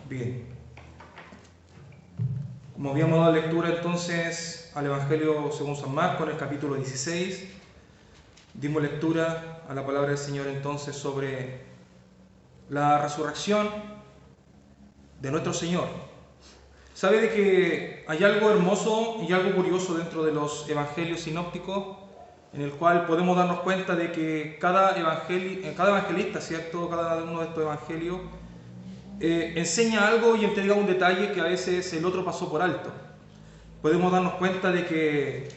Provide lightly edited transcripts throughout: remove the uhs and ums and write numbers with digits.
Bien, como habíamos dado lectura entonces al Evangelio según San Marcos en el capítulo 16, dimos lectura a la palabra del Señor entonces sobre la resurrección de nuestro Señor. ¿Sabe de que hay algo hermoso y algo curioso dentro de los evangelios sinópticos, en el cual podemos darnos cuenta de que cada evangelista, ¿cierto? Cada uno de estos evangelios enseña algo y entrega un detalle que a veces el otro pasó por alto. Podemos darnos cuenta de que,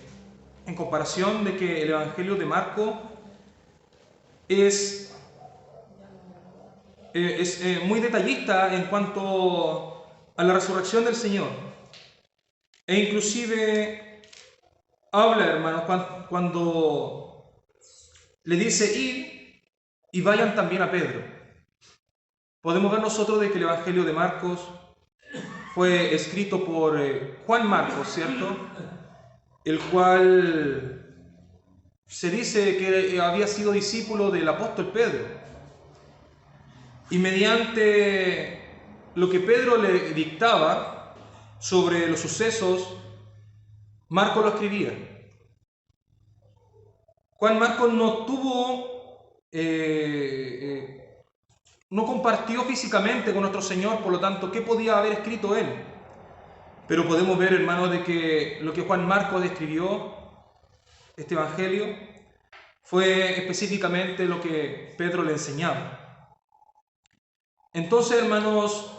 en comparación de que el Evangelio de Marcos es muy detallista en cuanto a la resurrección del Señor. E inclusive habla, hermanos, cuando le dice ir y vayan también a Pedro. Podemos ver nosotros de que el Evangelio de Marcos fue escrito por Juan Marcos, ¿cierto? El cual se dice que había sido discípulo del apóstol Pedro. Y mediante lo que Pedro le dictaba sobre los sucesos, Marcos lo escribía. Juan Marcos no tuvo, no compartió físicamente con nuestro Señor, por lo tanto, ¿qué podía haber escrito él? Pero podemos ver, hermanos, de que lo que Juan Marcos escribió, este evangelio, fue específicamente lo que Pedro le enseñaba. Entonces, hermanos,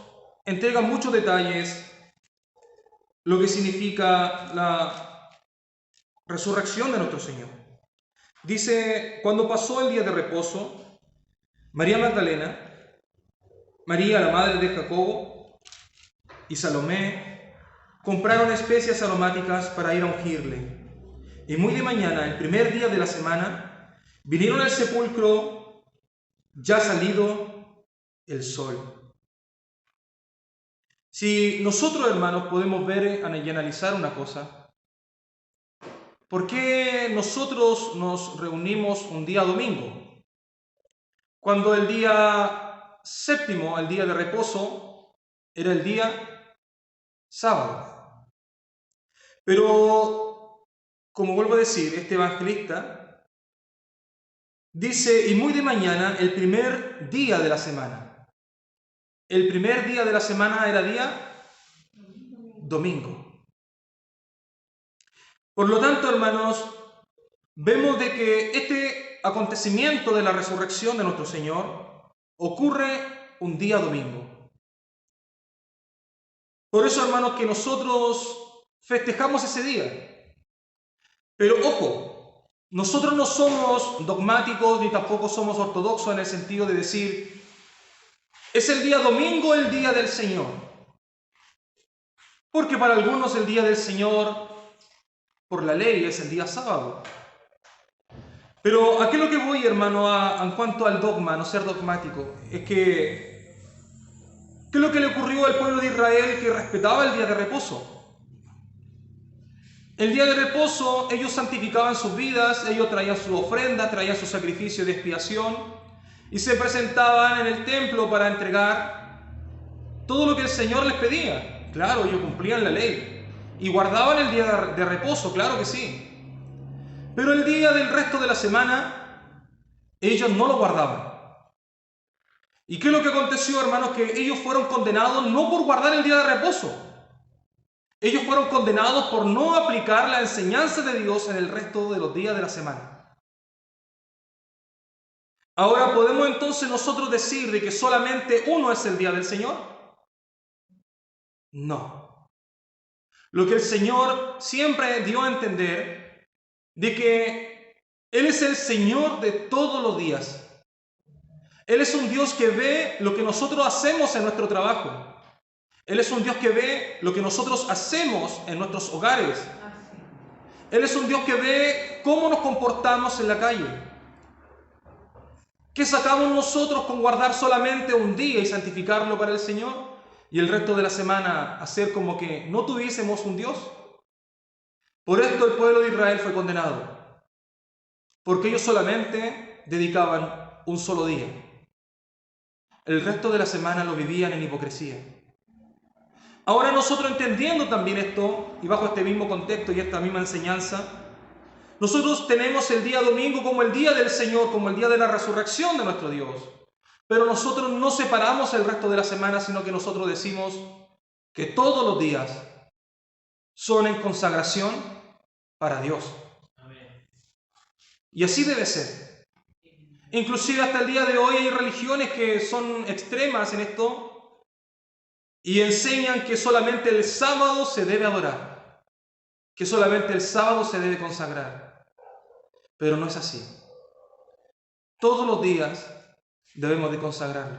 entrega muchos detalles lo que significa la resurrección de nuestro Señor. Dice, cuando pasó el día de reposo, María Magdalena, María, la madre de Jacobo, y Salomé compraron especias aromáticas para ir a ungirle. Y muy de mañana, el primer día de la semana, vinieron al sepulcro ya salido el sol. Si nosotros, hermanos, podemos ver y analizar una cosa, ¿por qué nosotros nos reunimos un día domingo? Cuando el día séptimo, el día de reposo, era el día sábado. Pero, como vuelvo a decir, este evangelista dice, y muy de mañana, el primer día de la semana. El primer día de la semana era día domingo. Por lo tanto, hermanos, vemos de que este acontecimiento de la resurrección de nuestro Señor ocurre un día domingo. Por eso, hermanos, que nosotros festejamos ese día. Pero ojo, nosotros no somos dogmáticos ni tampoco somos ortodoxos en el sentido de decir, es el día domingo el día del Señor. Porque para algunos el día del Señor, por la ley, es el día sábado. Pero ¿a qué es lo que voy, hermano, en cuanto al dogma, no ser dogmático? Es que, ¿qué es lo que le ocurrió al pueblo de Israel que respetaba el día de reposo? El día de reposo ellos santificaban sus vidas, ellos traían su ofrenda, traían su sacrificio de expiación y se presentaban en el templo para entregar todo lo que el Señor les pedía. Claro, ellos cumplían la ley y guardaban el día de reposo, claro que sí. Pero el día del resto de la semana, ellos no lo guardaban. ¿Y qué es lo que aconteció, hermanos? Que ellos fueron condenados no por guardar el día de reposo. Ellos fueron condenados por no aplicar la enseñanza de Dios en el resto de los días de la semana. Ahora, ¿podemos entonces nosotros decir de que solamente uno es el día del Señor? No. Lo que el Señor siempre dio a entender de que Él es el Señor de todos los días. Él es un Dios que ve lo que nosotros hacemos en nuestro trabajo. Él es un Dios que ve lo que nosotros hacemos en nuestros hogares. Él es un Dios que ve cómo nos comportamos en la calle. ¿Qué sacamos nosotros con guardar solamente un día y santificarlo para el Señor? Y el resto de la semana hacer como que no tuviésemos un Dios. Por esto el pueblo de Israel fue condenado. Porque ellos solamente dedicaban un solo día. El resto de la semana lo vivían en hipocresía. Ahora nosotros entendiendo también esto, y bajo este mismo contexto y esta misma enseñanza, nosotros tenemos el día domingo como el día del Señor, como el día de la resurrección de nuestro Dios. Pero nosotros no separamos el resto de la semana, sino que nosotros decimos que todos los días son en consagración para Dios. Y así debe ser. Inclusive hasta el día de hoy hay religiones que son extremas en esto y enseñan que solamente el sábado se debe adorar, que solamente el sábado se debe consagrar. Pero no es así. Todos los días debemos de consagrarlo.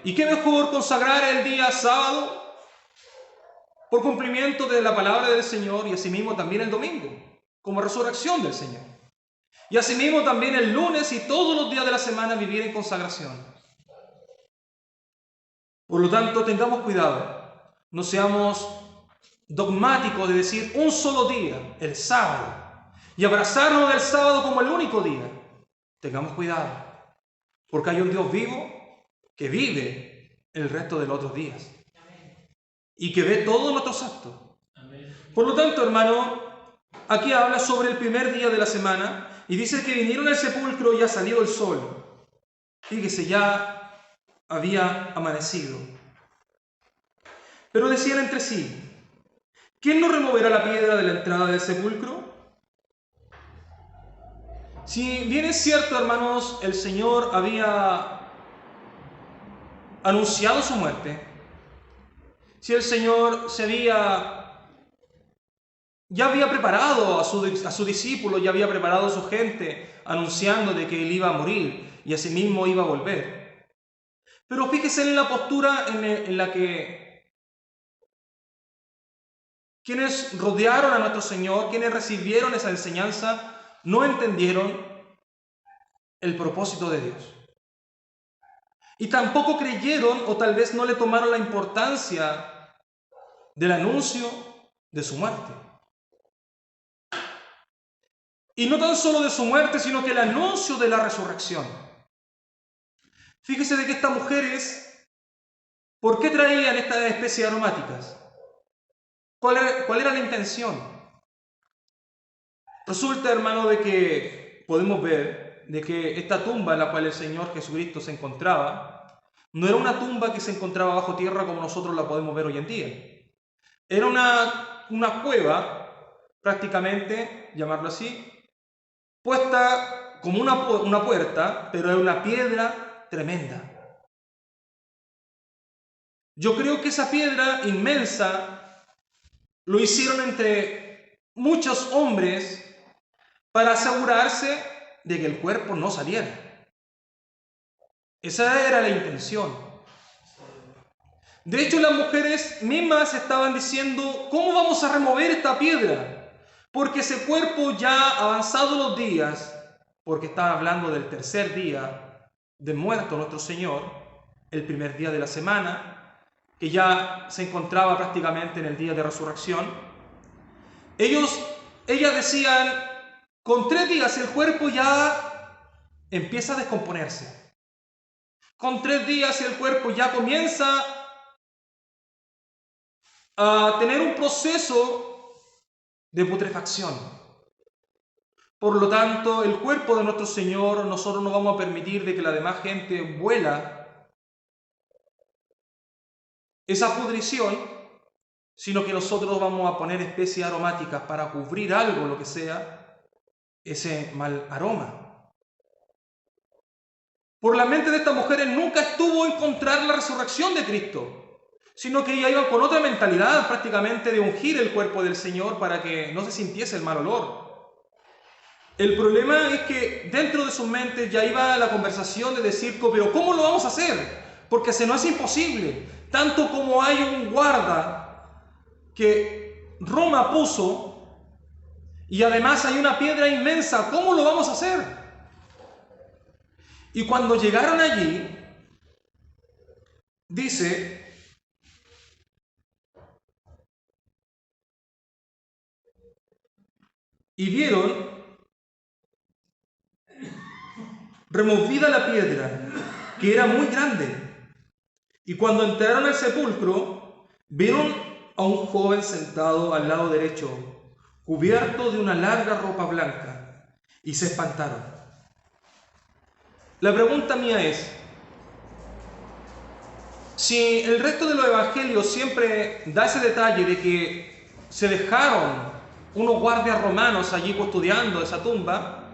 ¿Y qué mejor consagrar el día sábado por cumplimiento de la palabra del Señor y asimismo también el domingo, como resurrección del Señor? Y asimismo también el lunes y todos los días de la semana vivir en consagración. Por lo tanto, tengamos cuidado. No seamos dogmáticos de decir un solo día, el sábado, y abrazarnos del sábado como el único día. Tengamos cuidado, porque hay un Dios vivo que vive el resto de los otros días y que ve todos nuestros actos. Por lo tanto, hermano, aquí habla sobre el primer día de la semana y dice que vinieron al sepulcro y ha salido el sol. Fíjese, ya había amanecido. Pero decían entre sí, ¿quién nos removerá la piedra de la entrada del sepulcro? Si bien es cierto, hermanos, el Señor había anunciado su muerte, si el Señor ya había preparado a su discípulo, ya había preparado a su gente, anunciando de que Él iba a morir y asimismo iba a volver. Pero fíjese en la postura en la que quienes rodearon a nuestro Señor, quienes recibieron esa enseñanza, no entendieron el propósito de Dios. Y tampoco creyeron, o tal vez no le tomaron la importancia del anuncio de su muerte. Y no tan solo de su muerte, sino que el anuncio de la resurrección. Fíjese de que estas mujeres, ¿por qué traían esta especie de aromáticas? ¿Cuál era la intención? Resulta, hermano, de que podemos ver de que esta tumba en la cual el Señor Jesucristo se encontraba, no era una tumba que se encontraba bajo tierra como nosotros la podemos ver hoy en día. Era una cueva, prácticamente, llamarlo así, puesta como una puerta, pero era una piedra tremenda. Yo creo que esa piedra inmensa lo hicieron entre muchos hombres para asegurarse de que el cuerpo no saliera. Esa era la intención. De hecho, las mujeres mismas estaban diciendo, ¿cómo vamos a remover esta piedra? Porque ese cuerpo ya avanzado los días, porque estaban hablando del tercer día de muerto nuestro Señor, el primer día de la semana, que ya se encontraba prácticamente en el día de resurrección, ellas decían, con 3 días el cuerpo ya empieza a descomponerse. Con 3 días el cuerpo ya comienza a tener un proceso de putrefacción. Por lo tanto, el cuerpo de nuestro Señor, nosotros no vamos a permitir de que la demás gente vuela esa pudrición, sino que nosotros vamos a poner especies aromáticas para cubrir algo, lo que sea, ese mal aroma. Por la mente de estas mujeres nunca estuvo encontrar la resurrección de Cristo, sino que ellas iban con otra mentalidad prácticamente de ungir el cuerpo del Señor para que no se sintiese el mal olor. El problema es que dentro de sus mentes ya iba la conversación de decir, pero ¿cómo lo vamos a hacer? Porque se nos es imposible. Tanto como hay un guarda que Roma puso y además hay una piedra inmensa, ¿cómo lo vamos a hacer? Y cuando llegaron allí, dice, y vieron removida la piedra, que era muy grande. Y cuando entraron al sepulcro, vieron a un joven sentado al lado derecho, cubierto de una larga ropa blanca, y se espantaron. La pregunta mía es, si el resto de los evangelios siempre da ese detalle de que se dejaron unos guardias romanos allí custodiando esa tumba,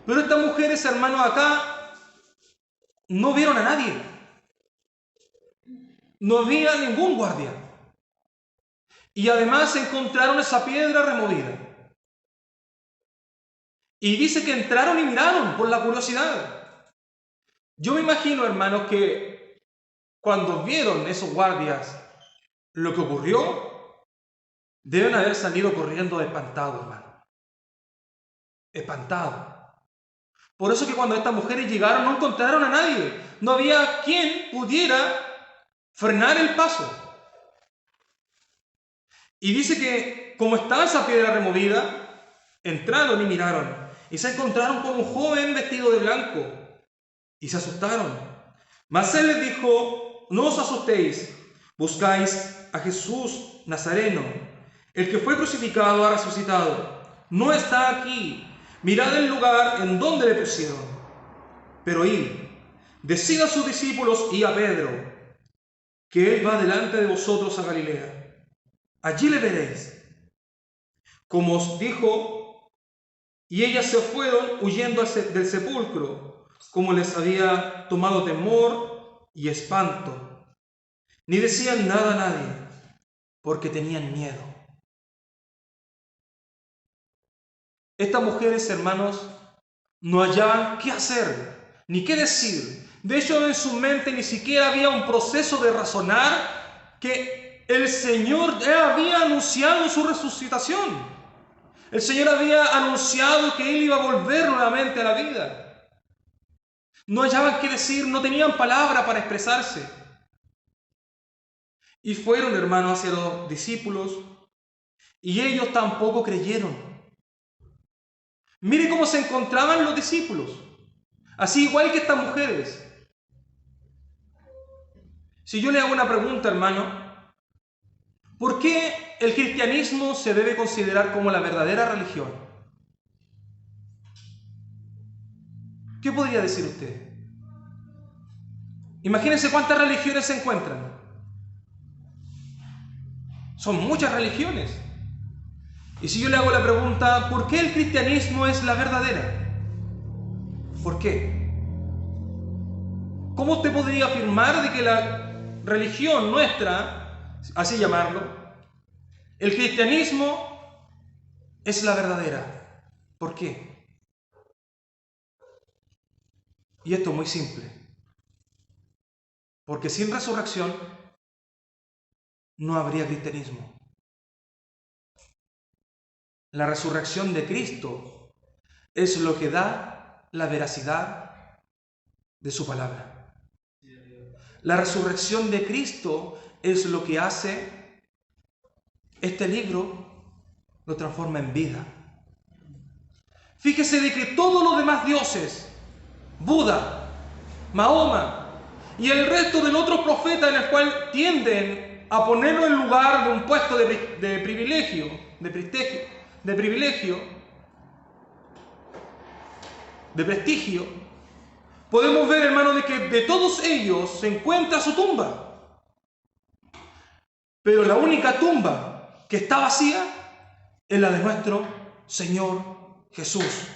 pero estas mujeres, hermanos, acá no vieron a nadie. No había ningún guardia. Y además encontraron esa piedra removida. Y dice que entraron y miraron por la curiosidad. Yo me imagino, hermanos, que cuando vieron esos guardias lo que ocurrió, deben haber salido corriendo espantados, hermano. Espantados. Por eso que cuando estas mujeres llegaron no encontraron a nadie. No había quien pudiera frenar el paso. Y dice que como estaba esa piedra removida, entraron y miraron. Y se encontraron con un joven vestido de blanco. Y se asustaron. Mas él les dijo, no os asustéis. Buscáis a Jesús Nazareno. El que fue crucificado ha resucitado. No está aquí. Mirad el lugar en donde le pusieron. Pero id, decid a sus discípulos y a Pedro, que él va delante de vosotros a Galilea. Allí le veréis. Como os dijo, y ellas se fueron huyendo del sepulcro, como les había tomado temor y espanto. Ni decían nada a nadie, porque tenían miedo. Estas mujeres, hermanos, no hallaban qué hacer, ni qué decir. De hecho, en su mente ni siquiera había un proceso de razonar que el Señor ya había anunciado su resucitación. El Señor había anunciado que Él iba a volver nuevamente a la vida. No hallaban qué decir, no tenían palabra para expresarse. Y fueron, hermanos, hacia los discípulos, y ellos tampoco creyeron. Mire cómo se encontraban los discípulos, así igual que estas mujeres. Si yo le hago una pregunta, hermano, ¿por qué el cristianismo se debe considerar como la verdadera religión? ¿Qué podría decir usted? Imagínense cuántas religiones se encuentran. Son muchas religiones. Y si yo le hago la pregunta, ¿por qué el cristianismo es la verdadera? ¿Por qué? ¿Cómo usted podría afirmar de que la religión nuestra, así llamarlo, el cristianismo es la verdadera? ¿Por qué? Y esto es muy simple. Porque sin resurrección no habría cristianismo. La resurrección de Cristo es lo que da la veracidad de su palabra. La resurrección de Cristo es lo que hace este libro, lo transforma en vida. Fíjese de que todos los demás dioses, Buda, Mahoma y el resto de los otros profetas en el cual tienden a ponerlo en lugar de un puesto de privilegio, de prestigio, podemos ver, hermano, de que de todos ellos se encuentra su tumba. Pero la única tumba que está vacía es la de nuestro Señor Jesús.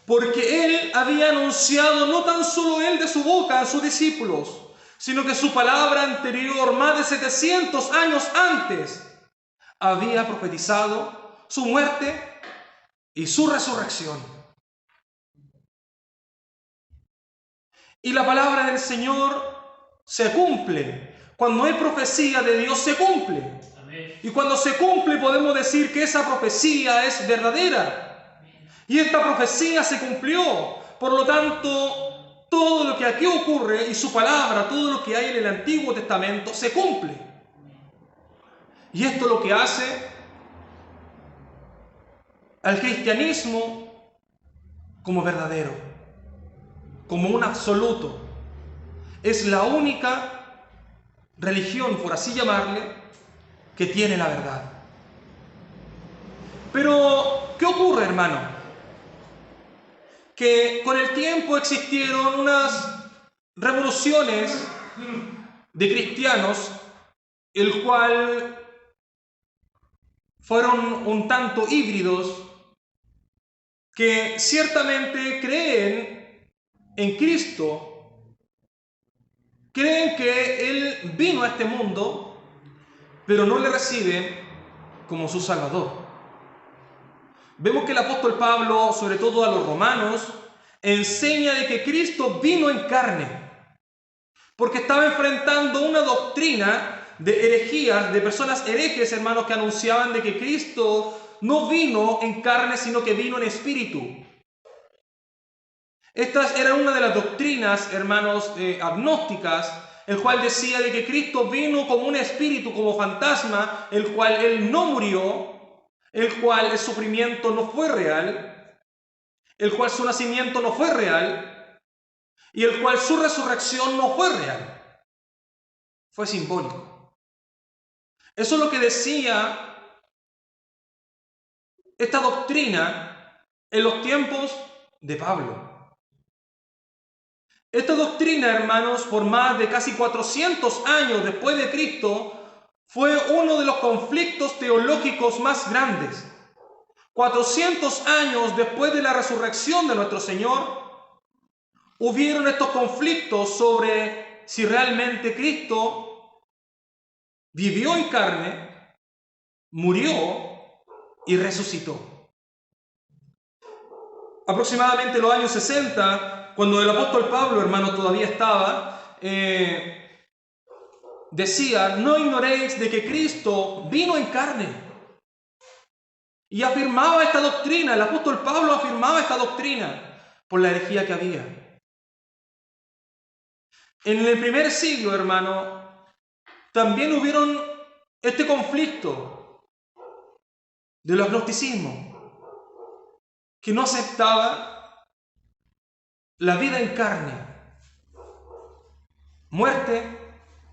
Porque Él había anunciado, no tan solo Él de su boca a sus discípulos, sino que su palabra anterior, más de 700 años antes, había profetizado su muerte y su resurrección. Y la palabra del Señor se cumple. Cuando hay profecía de Dios, se cumple. Amén. Y cuando se cumple, podemos decir que esa profecía es verdadera. Amén. Y esta profecía se cumplió. Por lo tanto, todo lo que aquí ocurre y su palabra, todo lo que hay en el Antiguo Testamento, se cumple. Y esto es lo que hace al cristianismo como verdadero, como un absoluto. Es la única religión, por así llamarle, que tiene la verdad. Pero, ¿qué ocurre, hermano? Que con el tiempo existieron unas revoluciones de cristianos, el cual fueron un tanto híbridos, que ciertamente creen en Cristo, creen que Él vino a este mundo, pero no le reciben como su Salvador. Vemos que el apóstol Pablo, sobre todo a los romanos, enseña de que Cristo vino en carne, porque estaba enfrentando una doctrina de herejías, de personas herejes, hermanos, que anunciaban de que Cristo no vino en carne, sino que vino en espíritu. Esta era una de las doctrinas, hermanos, agnósticas, el cual decía de que Cristo vino como un espíritu, como fantasma, el cual Él no murió, el cual el sufrimiento no fue real, el cual su nacimiento no fue real, y el cual su resurrección no fue real. Fue simbólico. Eso es lo que decía esta doctrina en los tiempos de Pablo. Esta doctrina, hermanos, por más de casi 400 años después de Cristo, fue uno de los conflictos teológicos más grandes. 400 años después de la resurrección de nuestro Señor, hubieron estos conflictos sobre si realmente Cristo vivió en carne, murió y resucitó. Aproximadamente en los años 60, cuando el apóstol Pablo, hermano, todavía estaba, decía: no ignoréis de que Cristo vino en carne. Y afirmaba esta doctrina, el apóstol Pablo afirmaba esta doctrina por la herejía que había. En el primer siglo, hermano, también hubieron este conflicto del agnosticismo, que no aceptaba la vida en carne, muerte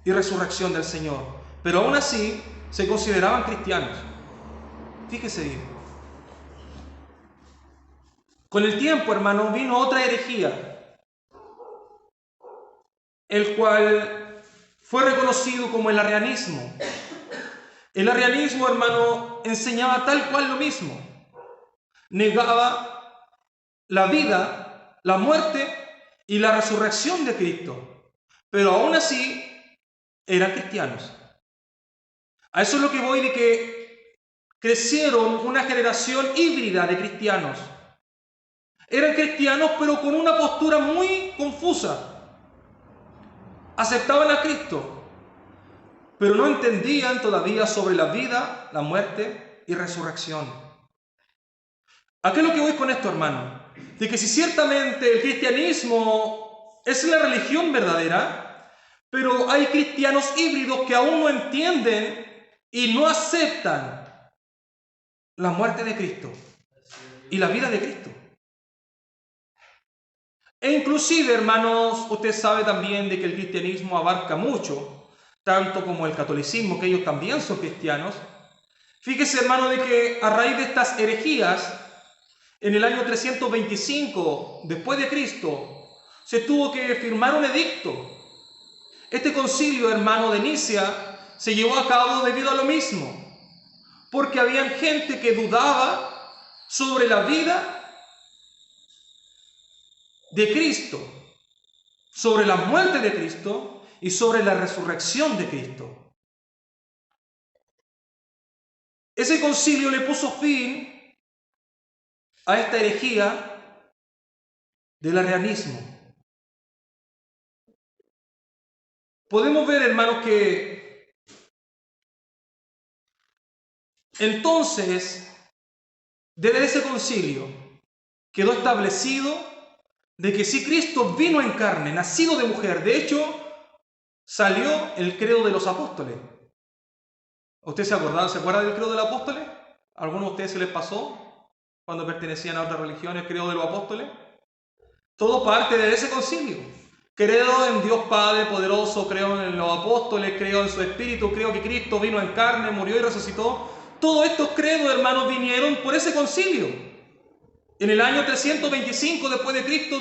y resurrección del Señor, pero aún así se consideraban cristianos. Fíjese bien. Con el tiempo, hermano, vino otra herejía, el cual fue reconocido como el arrianismo. El arrianismo, hermano, enseñaba tal cual lo mismo. Negaba la vida, la muerte y la resurrección de Cristo, pero aún así eran cristianos. A eso es lo que voy, de que crecieron una generación híbrida de cristianos. Eran cristianos, pero con una postura muy confusa. Aceptaban a Cristo, pero no entendían todavía sobre la vida, la muerte y resurrección. ¿A qué es lo que voy con esto, hermano? De que si ciertamente el cristianismo es la religión verdadera, pero hay cristianos híbridos que aún no entienden y no aceptan la muerte de Cristo y la vida de Cristo. E inclusive, hermanos, usted sabe también de que el cristianismo abarca mucho, tanto como el catolicismo, que ellos también son cristianos. Fíjese, hermano, de que a raíz de estas herejías, en el año 325 después de Cristo, se tuvo que firmar un edicto. Este concilio, hermano, de Nicea se llevó a cabo debido a lo mismo, porque había gente que dudaba sobre la vida de Cristo, sobre la muerte de Cristo y sobre la resurrección de Cristo. Ese concilio le puso fin a esta herejía del arrianismo. Podemos ver, hermanos, que entonces, desde ese concilio, quedó establecido de que si Cristo vino en carne, nacido de mujer, de hecho, salió el credo de los apóstoles. ¿Usted se acuerda del credo de los apóstoles? ¿A alguno de ustedes se les pasó cuando pertenecían a otras religiones el credo de los apóstoles? Todo parte de ese concilio. Creo en Dios Padre poderoso, creo en los apóstoles, creo en su Espíritu, creo que Cristo vino en carne, murió y resucitó. Todos estos credos, hermanos, vinieron por ese concilio. En el año 325 después de Cristo,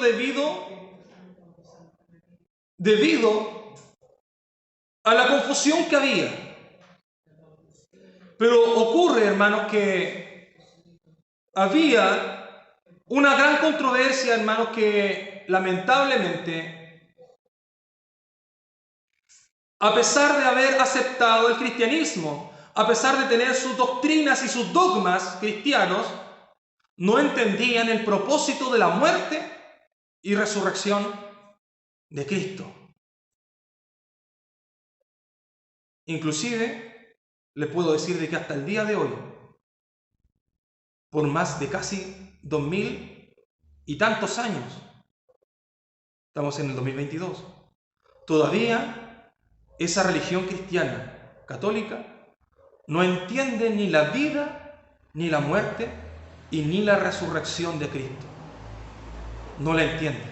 debido a la confusión que había. Pero ocurre, hermanos, que había una gran controversia, hermanos, que lamentablemente, a pesar de haber aceptado el cristianismo, a pesar de tener sus doctrinas y sus dogmas cristianos, no entendían el propósito de la muerte y resurrección de Cristo. Inclusive, les puedo decir de que hasta el día de hoy, por más de casi 2000 y tantos años, estamos en el 2022, todavía esa religión cristiana católica no entiende ni la vida, ni la muerte y ni la resurrección de Cristo. No la entiende.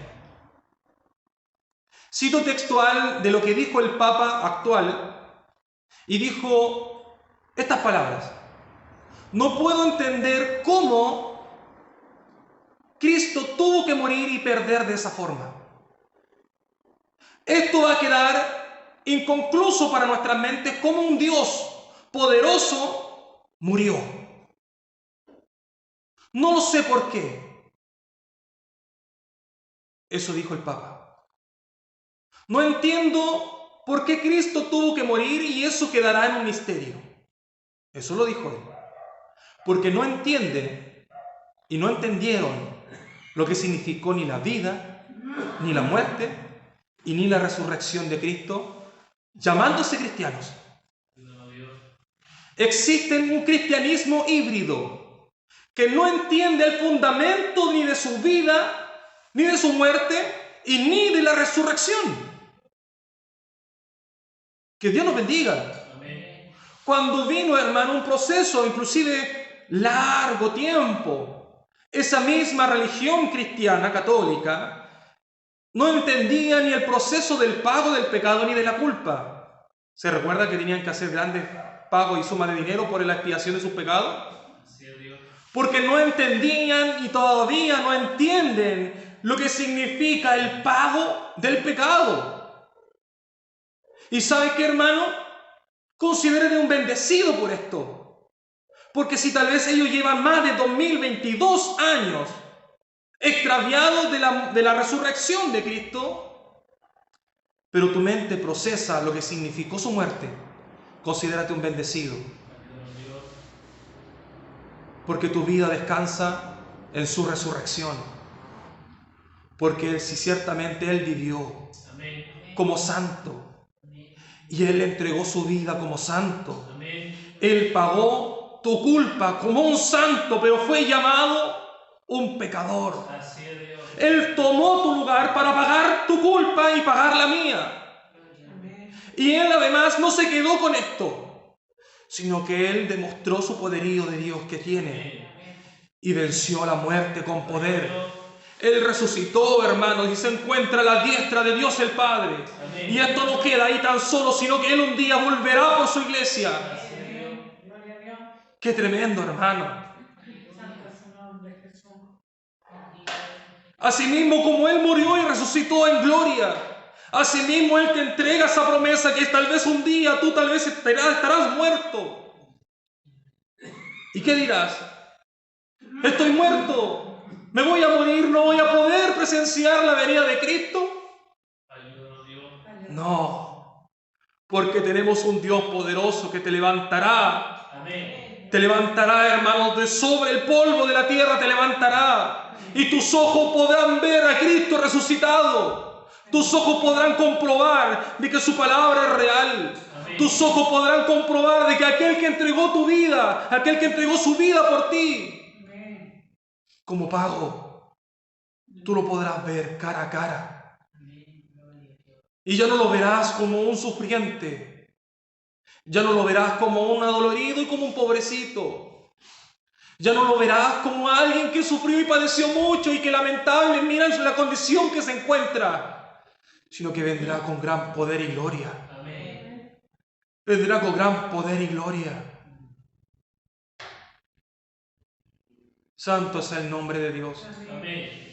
Cito textual de lo que dijo el Papa actual y dijo estas palabras: no puedo entender cómo Cristo tuvo que morir y perder de esa forma. Esto va a quedar inconcluso para nuestras mentes, cómo un Dios poderoso murió. No lo sé por qué. Eso dijo el Papa. No entiendo por qué Cristo tuvo que morir y eso quedará en un misterio. Eso lo dijo él. Porque no entienden y no entendieron lo que significó ni la vida, ni la muerte y ni la resurrección de Cristo, llamándose cristianos. Existe un cristianismo híbrido que no entiende el fundamento ni de su vida, ni de su muerte y ni de la resurrección. Que Dios nos bendiga. Amén. Cuando vino, hermano, un proceso, inclusive largo tiempo, esa misma religión cristiana católica no entendía ni el proceso del pago del pecado ni de la culpa. ¿Se recuerda que tenían que hacer grandes pagos y sumas de dinero por la expiación de sus pecados? Porque no entendían y todavía no entienden lo que significa el pago del pecado. ¿Y sabe qué, hermano? Considérate un bendecido por esto. Porque si tal vez ellos llevan más de 2022 años extraviados de la resurrección de Cristo, pero tu mente procesa lo que significó su muerte, considérate un bendecido. Porque tu vida descansa en su resurrección. Porque si ciertamente Él vivió como santo y Él entregó su vida como santo, Él pagó tu culpa como un santo, pero fue llamado un pecador. Él tomó tu lugar para pagar tu culpa y pagar la mía. Y Él además no se quedó con esto, sino que Él demostró su poderío de Dios que tiene y venció a la muerte con poder. Él resucitó, hermanos, y se encuentra a la diestra de Dios el Padre. Y esto no queda ahí tan solo, sino que Él un día volverá por su iglesia. Qué tremendo, hermano. Asimismo, como Él murió y resucitó en gloria, asimismo Él te entrega esa promesa que tal vez un día tú tal vez estarás muerto. ¿Y qué dirás? Estoy muerto, me voy a morir, no voy a poder presenciar la venida de Cristo. No, porque tenemos un Dios poderoso que te levantará. Amén. Te levantará, hermanos, de sobre el polvo de la tierra te levantará. Y tus ojos podrán ver a Cristo resucitado. Tus ojos podrán comprobar de que su palabra es real. Amén. Tus ojos podrán comprobar de que aquel que entregó tu vida, aquel que entregó su vida por ti, amén, como pago, tú lo podrás ver cara a cara. Y ya no lo verás como un sufriente. Ya no lo verás como un adolorido y como un pobrecito. Ya no lo verás como alguien que sufrió y padeció mucho y que lamentable mira la condición que se encuentra. sino que vendrá con gran poder y gloria. Amén. Vendrá con gran poder y gloria. Santo es el nombre de Dios. Amén.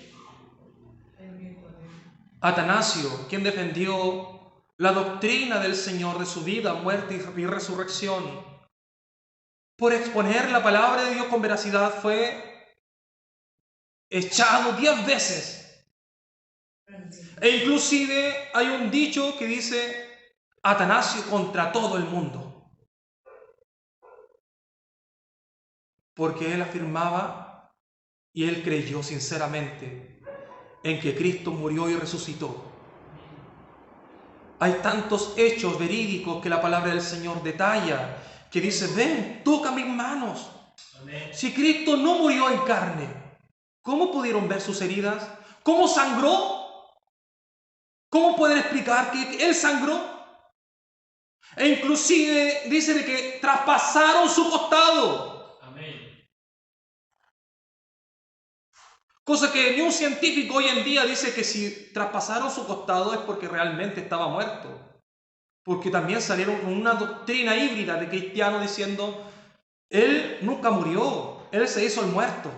Atanasio, quien defendió la doctrina del Señor de su vida, muerte y resurrección, por exponer la palabra de Dios con veracidad, fue echado 10 veces. E inclusive hay un dicho que dice Atanasio contra todo el mundo, porque él afirmaba y él creyó sinceramente en que Cristo murió y resucitó. Hay tantos hechos verídicos que la palabra del Señor detalla, que dice, ven, toca mis manos. Amén. Si Cristo no murió en carne, ¿cómo pudieron ver sus heridas? ¿Cómo sangró? ¿Cómo pueden explicar que Él sangró? E inclusive dice de que traspasaron su costado. Amén. Cosa que ni un científico hoy en día dice que si traspasaron su costado es porque realmente estaba muerto. Porque también salieron con una doctrina híbrida de cristianos diciendo, Él nunca murió, Él se hizo el muerto.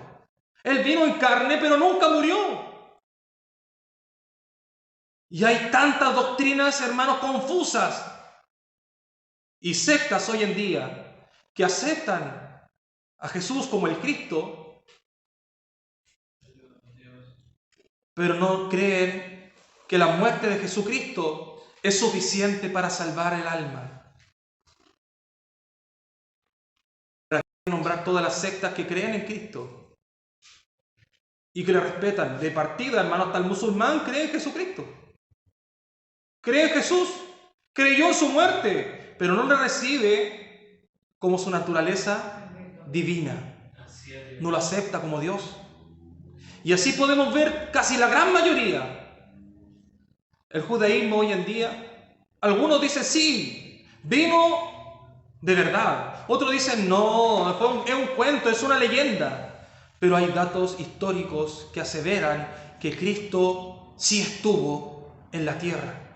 Él vino en carne, pero nunca murió. Y hay tantas doctrinas, hermanos, confusas y sectas hoy en día que aceptan a Jesús como el Cristo, pero no creen que la muerte de Jesucristo es suficiente para salvar el alma. Para nombrar todas las sectas que creen en Cristo y que le respetan. De partida, hermanos, hasta el musulmán cree en Jesucristo. Cree en Jesús, creyó en su muerte, pero no le recibe como su naturaleza divina. No lo acepta como Dios. Y así podemos ver casi la gran mayoría. El judaísmo hoy en día, algunos dicen sí, vino de verdad. Otros dicen no, es un cuento, es una leyenda. Pero hay datos históricos que aseveran que Cristo sí estuvo en la tierra.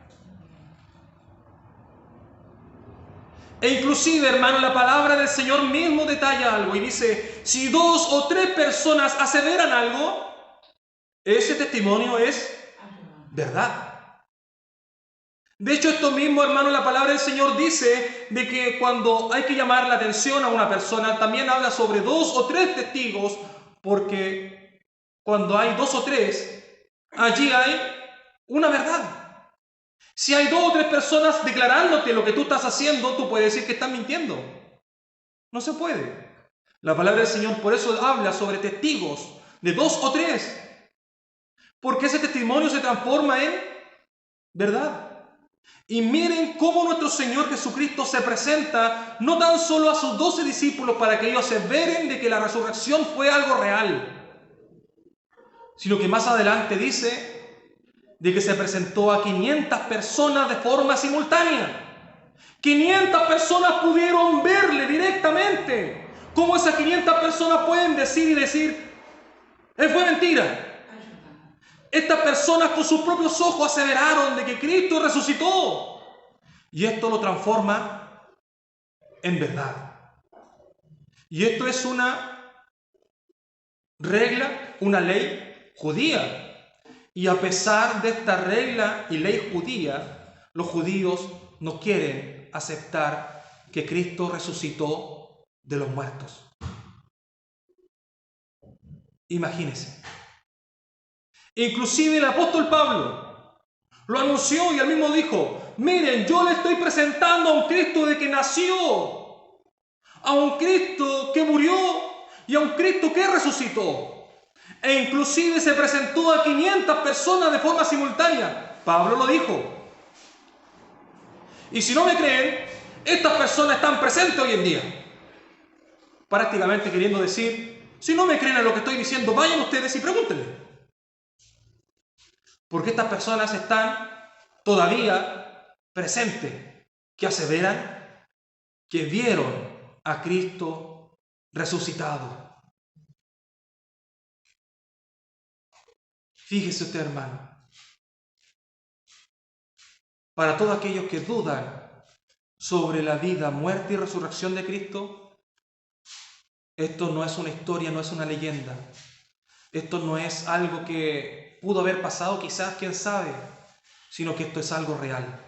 E inclusive, hermano, la palabra del Señor mismo detalla algo y dice, si 2 o 3 personas aseveran algo, ese testimonio es verdad. De hecho, esto mismo, hermano, la palabra del Señor dice de que cuando hay que llamar la atención a una persona, también habla sobre 2 o 3 testigos, porque cuando hay 2 o 3, allí hay una verdad. Si hay 2 o 3 personas declarándote lo que tú estás haciendo, tú puedes decir que estás mintiendo. No se puede. La palabra del Señor por eso habla sobre testigos de 2 o 3, porque ese testimonio se transforma en verdad. Y miren cómo nuestro Señor Jesucristo se presenta no tan solo a sus 12 discípulos para que ellos aseveren de que la resurrección fue algo real, sino que más adelante dice de que se presentó a 500 personas de forma simultánea. 500 personas pudieron verle directamente. ¿Cómo esas 500 personas pueden decir, fue mentira? Estas personas con sus propios ojos aseveraron de que Cristo resucitó. Y esto lo transforma en verdad. Y esto es una regla, una ley judía. Y a pesar de esta regla y ley judía, los judíos no quieren aceptar que Cristo resucitó de los muertos. Imagínense. Inclusive el apóstol Pablo lo anunció y él mismo dijo, miren, yo le estoy presentando a un Cristo de que nació, a un Cristo que murió y a un Cristo que resucitó. E inclusive se presentó a 500 personas de forma simultánea. Pablo lo dijo. Y si no me creen, estas personas están presentes hoy en día. Prácticamente queriendo decir, si no me creen a lo que estoy diciendo, vayan ustedes y pregúntenle. Porque estas personas están todavía presentes, que aseveran que vieron a Cristo resucitado. Fíjese usted, hermano. para todos aquellos que dudan sobre la vida, muerte y resurrección de Cristo, esto no es una historia, no es una leyenda. Esto no es algo que pudo haber pasado, quizás, quién sabe, sino que esto es algo real.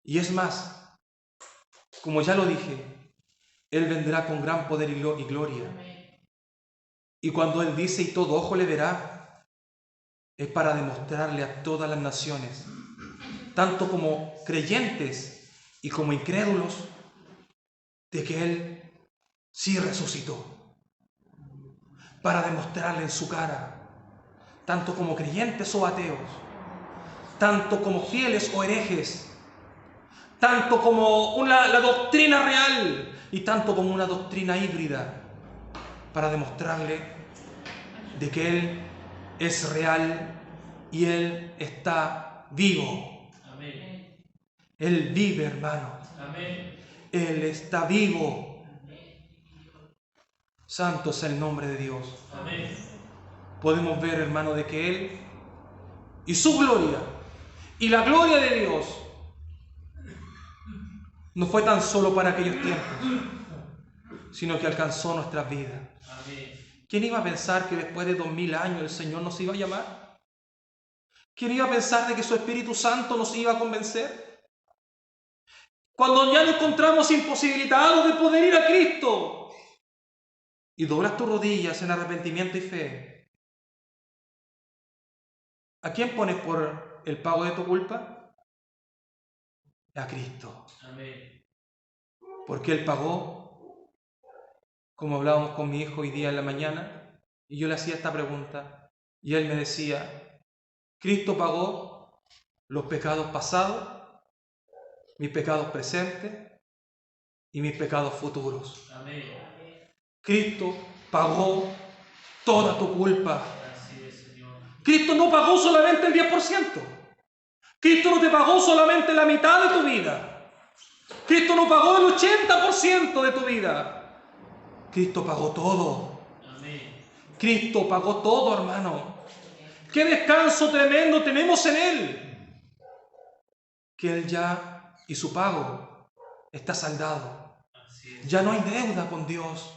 Y es más, como ya lo dije, Él vendrá con gran poder y gloria. Y cuando Él dice, y todo ojo le verá, es para demostrarle a todas las naciones, tanto como creyentes y como incrédulos, de que Él sí resucitó. Para demostrarle en su cara, tanto como creyentes o ateos, tanto como fieles o herejes, tanto como la doctrina real y tanto como una doctrina híbrida, para demostrarle de que Él es real y Él está vivo. Amén. Él vive, hermano. Amén. Él está vivo. Santo es el nombre de Dios. Amén. Podemos ver, hermano, de que Él y su gloria y la gloria de Dios no fue tan solo para aquellos tiempos, sino que alcanzó nuestras vidas. Amén. ¿Quién iba a pensar que después de 2000 años el Señor nos iba a llamar? ¿Quién iba a pensar de que su Espíritu Santo nos iba a convencer? Cuando ya nos encontramos imposibilitados de poder ir a Cristo y doblas tus rodillas en arrepentimiento y fe, ¿a quién pones por el pago de tu culpa? A Cristo. Amén. Porque Él pagó, como hablábamos con mi hijo hoy día en la mañana, y yo le hacía esta pregunta, y él me decía, Cristo pagó los pecados pasados, mis pecados presentes y mis pecados futuros. Amén. Cristo pagó toda tu culpa. Así es, Señor. Cristo no pagó solamente el 10%. Cristo no te pagó solamente la mitad de tu vida. Cristo no pagó el 80% de tu vida. Cristo pagó todo. Amén. Cristo pagó todo, hermano. ¡Qué descanso tremendo tenemos en Él! Que Él ya y su pago está saldado. Así es. Ya no hay deuda con Dios.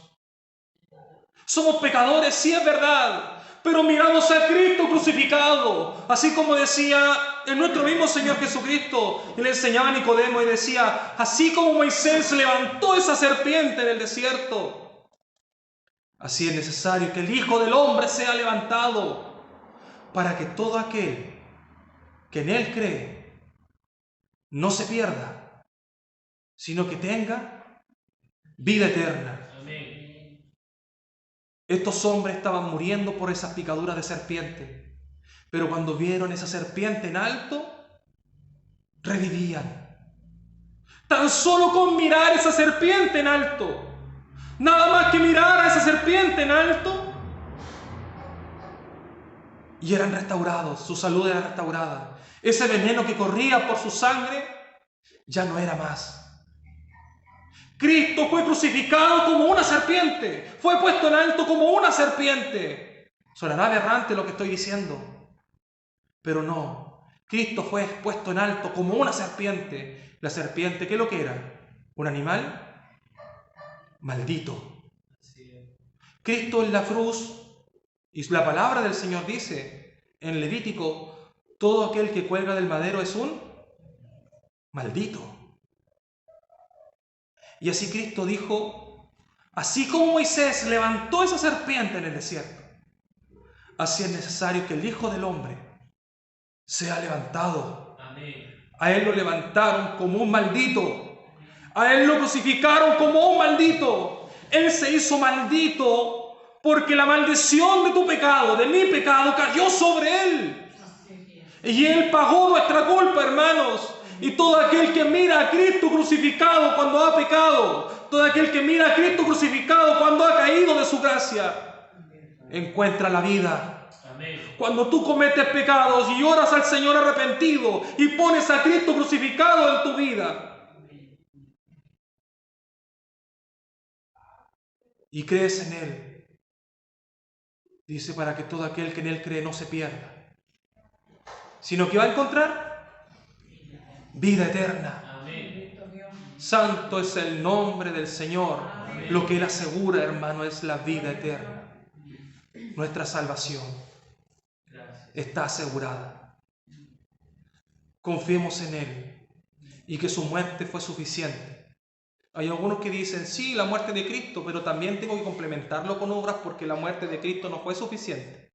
Somos pecadores, sí es verdad, pero miramos a Cristo crucificado. Así como decía en nuestro mismo Señor Jesucristo, y le enseñaba a Nicodemo y decía, así como Moisés levantó esa serpiente en el desierto, así es necesario que el Hijo del Hombre sea levantado, para que todo aquel que en Él cree no se pierda, sino que tenga vida eterna. Amén. Estos hombres estaban muriendo por esas picaduras de serpiente, pero cuando vieron esa serpiente en alto, revivían. Tan solo con mirar esa serpiente en alto, nada más que mirar a esa serpiente en alto, y eran restaurados, su salud era restaurada. Ese veneno que corría por su sangre ya no era más. Cristo fue crucificado como una serpiente, fue puesto en alto como una serpiente. Sonará aberrante lo que estoy diciendo, pero no. Cristo fue puesto en alto como una serpiente. La serpiente, ¿qué es lo que era? ¿Un animal? Maldito. Así es. Cristo en la cruz, y la palabra del Señor dice en Levítico, todo aquel que cuelga del madero es un maldito. Y así Cristo dijo, así como Moisés levantó esa serpiente en el desierto, así es necesario que el Hijo del Hombre sea levantado. Amén. A Él lo levantaron como un maldito. A Él lo crucificaron como un maldito. Él se hizo maldito porque la maldición de tu pecado, de mi pecado, cayó sobre Él. Y Él pagó nuestra culpa, hermanos. Y todo aquel que mira a Cristo crucificado cuando ha pecado, todo aquel que mira a Cristo crucificado cuando ha caído de su gracia, encuentra la vida. Amén. Cuando tú cometes pecados y oras al Señor arrepentido y pones a Cristo crucificado en tu vida y crees en Él, dice, para que todo aquel que en Él cree no se pierda, sino que va a encontrar vida eterna. Amén. Santo es el nombre del Señor. Lo que Él asegura, hermano, es la vida eterna. Nuestra salvación Gracias. está asegurada. Confiemos en Él y que su muerte fue suficiente. Hay algunos que dicen, sí, la muerte de Cristo, pero también tengo que complementarlo con obras porque la muerte de Cristo no fue suficiente.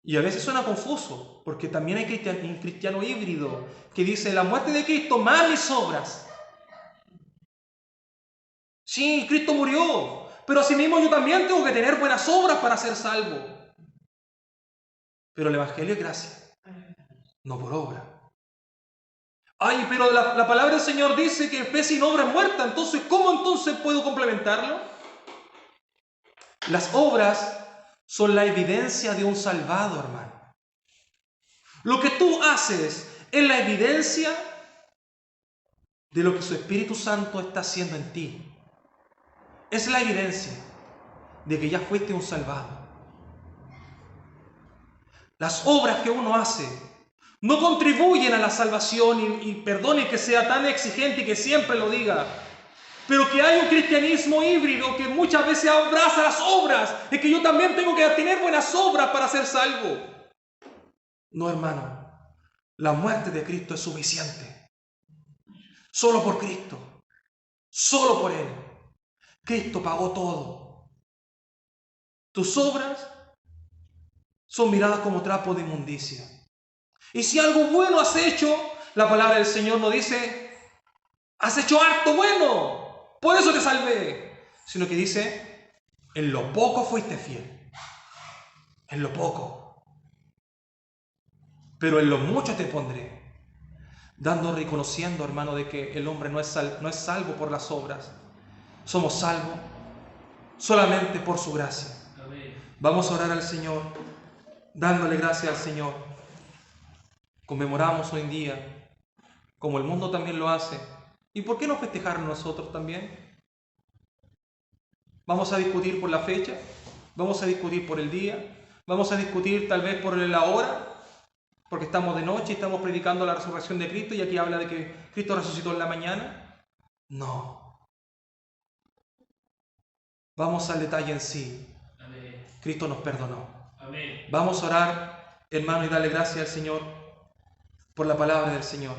Y a veces suena confuso, porque también hay un cristiano híbrido que dice, la muerte de Cristo más mis obras. Sí, Cristo murió, pero asimismo yo también tengo que tener buenas obras para ser salvo. Pero el Evangelio es gracia, no por obra. Ay, pero la palabra del Señor dice que fe sin obra es muerta, entonces, ¿cómo entonces puedo complementarlo? Las obras son la evidencia de un salvado, hermano. Lo que tú haces es la evidencia de lo que su Espíritu Santo está haciendo en ti. Es la evidencia de que ya fuiste un salvado. Las obras que uno hace no contribuyen a la salvación y perdone que sea tan exigente y que siempre lo diga, pero que hay un cristianismo híbrido que muchas veces abraza las obras, es que yo también tengo que tener buenas obras para ser salvo. No, hermano, la muerte de Cristo es suficiente. Solo por Cristo, solo por Él. Cristo pagó todo. Tus obras son miradas como trapo de inmundicia. Y si algo bueno has hecho, la palabra del Señor nos dice, has hecho harto bueno, por eso te salvé. Sino que dice, en lo poco fuiste fiel. En lo poco. Pero en lo mucho te pondré. Reconociendo, hermano, de que el hombre no es salvo por las obras. Somos salvos solamente por su gracia. Amén. Vamos a orar al Señor, dándole gracias al Señor. Conmemoramos hoy en día, como el mundo también lo hace. ¿Y por qué no festejar nosotros también? Vamos a discutir por la fecha, vamos a discutir por el día, vamos a discutir tal vez por la hora, porque estamos de noche y estamos predicando la resurrección de Cristo y aquí habla de que Cristo resucitó en la mañana. No. Vamos al detalle en sí. Amén. Cristo nos perdonó. Amén. Vamos a orar, hermano, y darle gracias al Señor por la palabra del Señor.